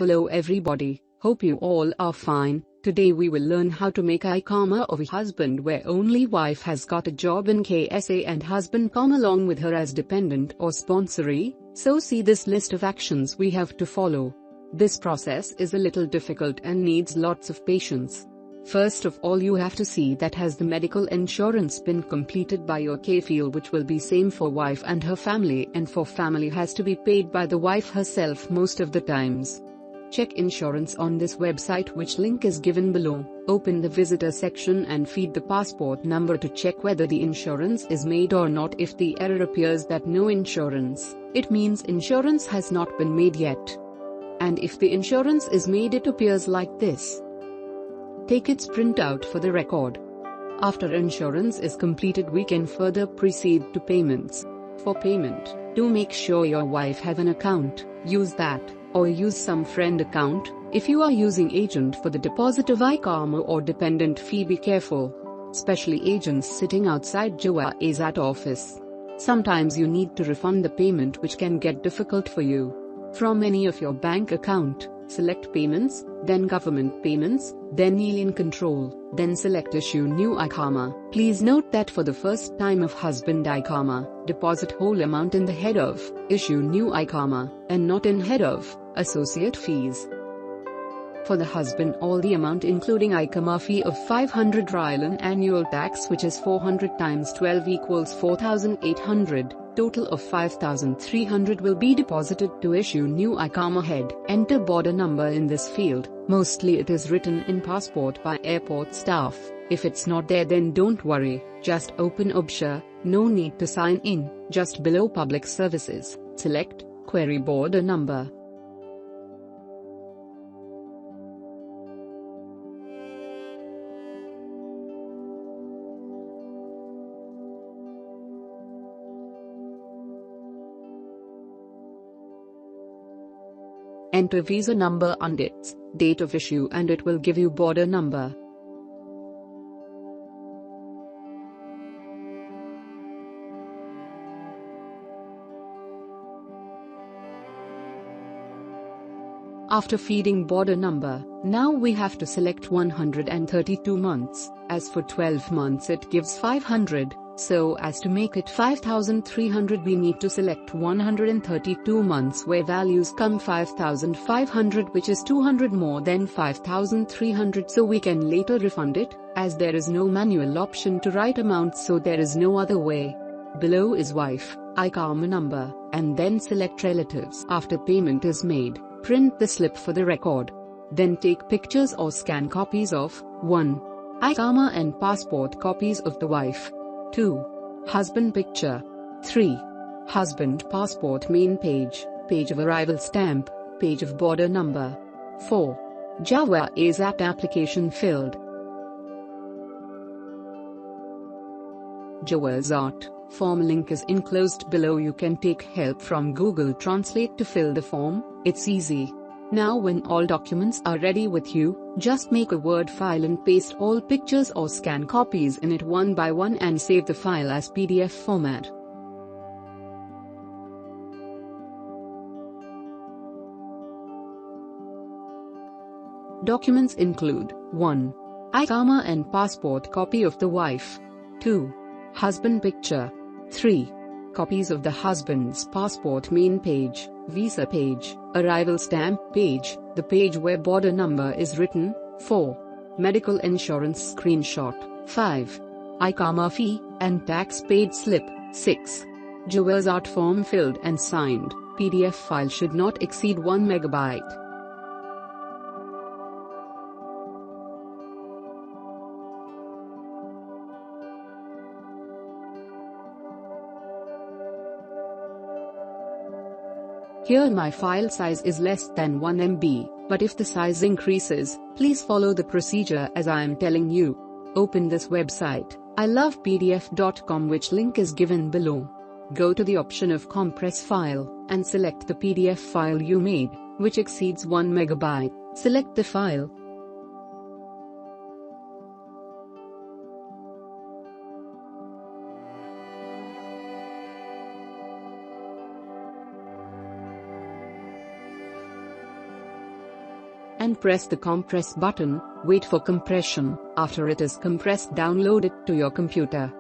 Hello everybody, hope you all are fine. Today we will learn how to make Iqama of a husband where only wife has got a job in KSA and husband come along with her as dependent or sponsoree. So see this list of actions we have to follow. This process is a little difficult and needs lots of patience. First of all, you have to see that has the medical insurance been completed by your kafil, which will be same for wife and her family, and for family has to be paid by the wife herself most of the times. Check insurance on this website, which link is given below. Open the visitor section and feed the passport number to check whether the insurance is made or not. If the error appears that no insurance, it means insurance has not been made yet. And if the insurance is made, it appears like this. Take its printout for the record. After insurance is completed, we can further proceed to payments. For payment, do make sure your wife have an account, use that, or use some friend account. If you are using agent for the deposit of Iqama or dependent fee, be careful. Especially agents sitting outside Jawazat office. Sometimes you need to refund the payment, which can get difficult for you. From any of your bank account, select payments, then government payments, then alien control, then select issue new Iqama. Please note that for the first time of husband Iqama, deposit whole amount in the head of issue new Iqama, and not in head of associate fees. For the husband, all the amount including Iqama fee of 500 Riyal annual tax, which is 400 times 12 equals 4,800, total of 5,300 will be deposited to issue new Iqama head. Enter border number in this field. Mostly it is written in passport by airport staff. If it's not there, then don't worry, just open Obsha, no need to sign in. Just below public services, select query border number. Enter visa number and its date of issue, and it will give you border number. After feeding border number, now we have to select 132 months. As for 12 months it gives 500. So as to make it 5,300, we need to select 132 months where values come 5,500, which is 200 more than 5,300, so we can later refund it, as there is no manual option to write amounts, so there is no other way. Below is wife, Iqama number, and then select relatives. After payment is made, print the slip for the record. Then take pictures or scan copies of 1. Iqama and passport copies of the wife. 2. Husband picture. 3. Husband passport main page, page of arrival stamp, page of border number. 4. Jawazat application filled. Jawazat form link is enclosed below. You can take help from Google Translate to fill the form, it's easy. Now when all documents are ready with you, just make a Word file and paste all pictures or scan copies in it one by one and save the file as PDF format. Documents include 1. Iqama and passport copy of the wife. 2. Husband picture. 3. Copies of the husband's passport main page, visa page, arrival stamp page, the page where border number is written. 4. Medical insurance screenshot. 5. Iqama fee and tax paid slip. 6. Jawazat form filled and signed. PDF file should not exceed 1 megabyte. Here my file size is less than 1 MB, but if the size increases, please follow the procedure as I am telling you. Open this website, ilovepdf.com, which link is given below. Go to the option of compress file, and select the PDF file you made, which exceeds 1 megabyte. Select the file. and press the compress button. Wait for compression. After it is compressed, download it to your computer.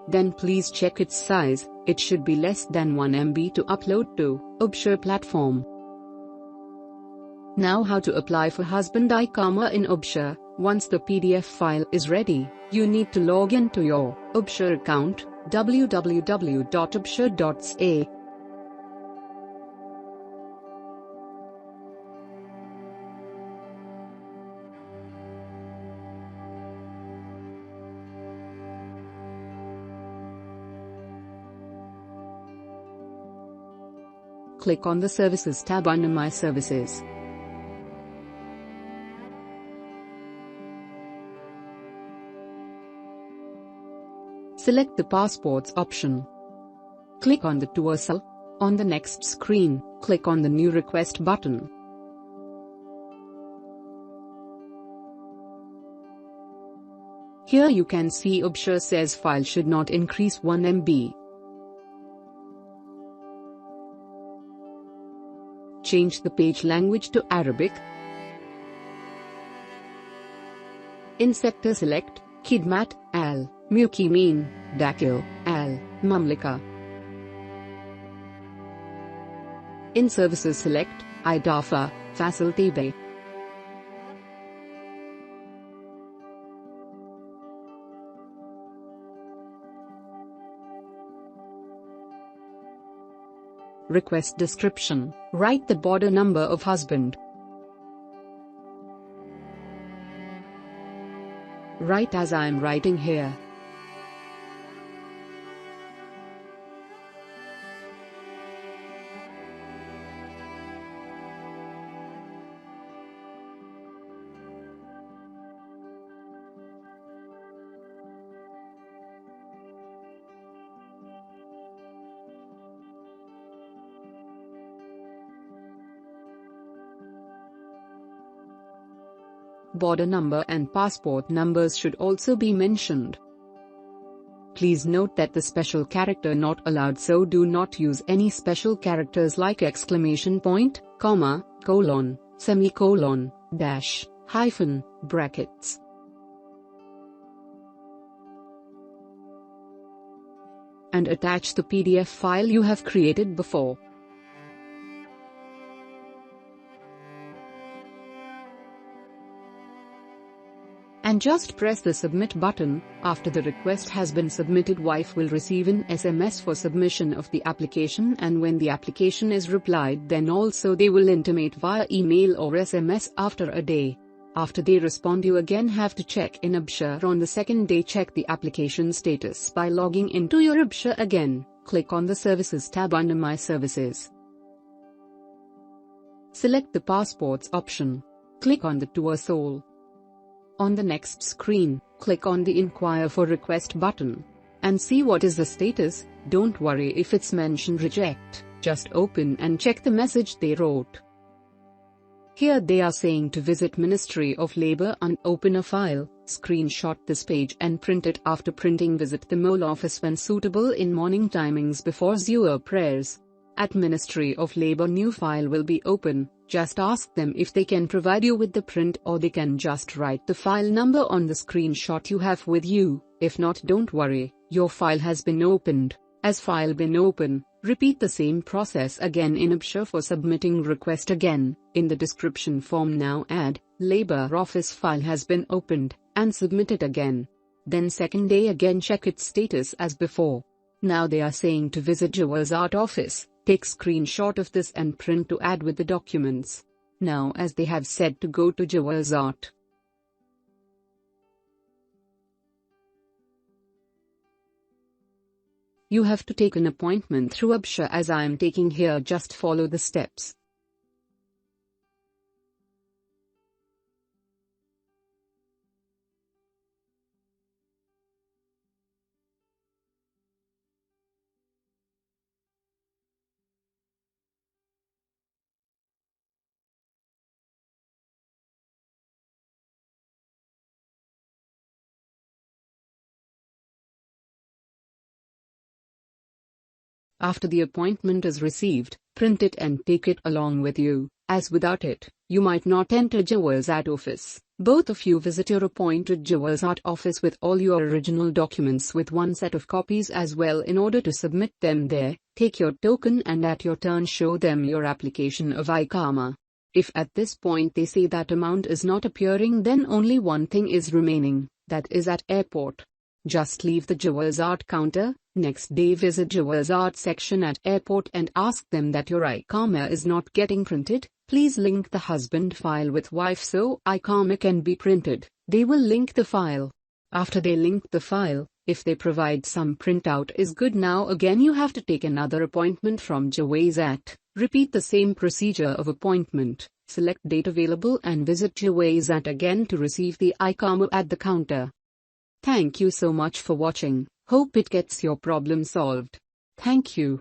Then please check its size. It should be less than 1 MB to upload to Ubshare platform. Now, how to apply for husband Iqama in Ubshare. Once the PDF file is ready, you need to log in to your Ubshare account, www.ubshare.ca. Click on the Services tab under My Services. Select the Passports option. Click on the torso. On the next screen, click on the New Request button. Here you can see Ubshare says file should not increase 1 MB. Change the page language to Arabic. In sector select, Khidmat, Al, Muqimin, Dakil, Al, Mamlaka. In services select, Idafa, Fasil Tabe. Request description. Write the border number of husband. Write as I am writing here. Border number and passport numbers should also be mentioned. Please note that the special character not allowed, so do not use any special characters like exclamation point, comma, colon, semicolon, dash, hyphen, brackets. And attach the PDF file you have created before. And just press the submit button. After the request has been submitted, wife will receive an SMS for submission of the application, and when the application is replied, then also they will intimate via email or SMS after a day. After they respond, you again have to check in Ubshare. On the second day, check the application status by logging into your Ubshare again. Click on the Services tab under My Services. Select the Passports option. Click on the torso. On the next screen, click on the Inquire for Request button and see what is the status. Don't worry if it's mentioned reject, just open and check the message they wrote. Here they are saying to visit Ministry of Labour and open a file, screenshot this page and print it. After printing, visit the mole office when suitable in morning timings before Zuhr prayers. At Ministry of Labour, new file will be open. Just ask them if they can provide you with the print, or they can just write the file number on the screenshot you have with you. If not, don't worry, your file has been opened. As file been open, repeat the same process again in Ubshare for submitting request again. In the description form now add, Labour Office file has been opened, and submit it again. Then second day again check its status as before. Now they are saying to visit Jawazat office. Take screenshot of this and print to add with the documents. Now as they have said to go to Jawazat, you have to take an appointment through Ubshare as I am taking here. Just follow the steps. After the appointment is received, print it and take it along with you, as without it, you might not enter Jawazat office. Both of you visit your appointed Jawazat office with all your original documents with one set of copies as well in order to submit them there. Take your token and at your turn show them your application of Iqama. If at this point they say that amount is not appearing, then only one thing is remaining, that is at airport. Just leave the Jawazat counter, next day visit Jawazat section at airport and ask them that your Iqama is not getting printed. Please link the husband file with wife so Iqama can be printed. They will link the file. After they link the file, if they provide some printout is good, now again you have to take another appointment from Jawazat. Repeat the same procedure of appointment, select date available and visit Jawazat again to receive the Iqama at the counter. Thank you so much for watching. Hope it gets your problem solved. Thank you.